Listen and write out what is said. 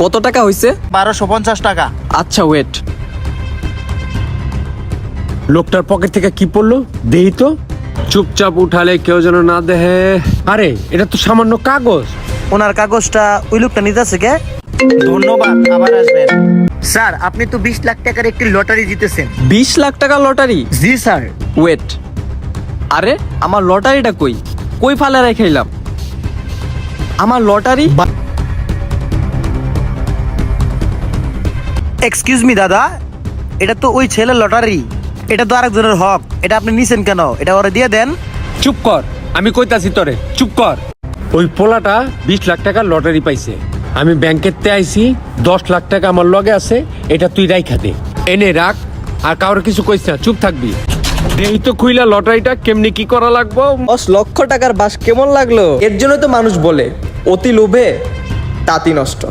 কত টাকা হইছে? 1250 টাকা। আচ্ছা ওয়েট। লোকটার পকেট থেকে কি পড়লো দেই তো। চুপচাপ উঠালে কেউ যেন না দেখে। আরে এটা তো সামান্য কাগজ। ওনার কাগজটা ওই লোকটা নিতেছে কে? ধন্যবাদ, আবার আসবেন। স্যার, আপনি তো 20 লাখ টাকার একটি লটারি জিতেছেন। 20 লাখ টাকা লটারি? জি স্যার। ওয়েট, আরে আমার লটারিটা কই? কই ফালে রেখাইলাম আমার লটারি? এক্সকিউজ মি দাদা, এটা তো ওই ছেলের লটারি, এটা তো আরেকজনের হক, এটা আপনি নিছেন কেন? এটা ওরে দিয়ে দেন। চুপ কর, আমি কইতাছি তোরে, চুপ কর। ওই পোলাটা 20 লাখ টাকার লটারি পাইছে। আমি ব্যাংকের তে আইছি, 10 লাখ টাকা আমার লগে আছে, এটা তুই রাইখা দে। এনে রাখ, আর কাউরে কিছু কইস না, চুপ থাকবি। দেই তো খুইলা লটারিটা কেমনি কি করা লাগবো। 10 লক্ষ টাকার বাস কেমন লাগলো? এর জন্য তো মানুষ বলে অতি লোভে তাঁতি নষ্ট।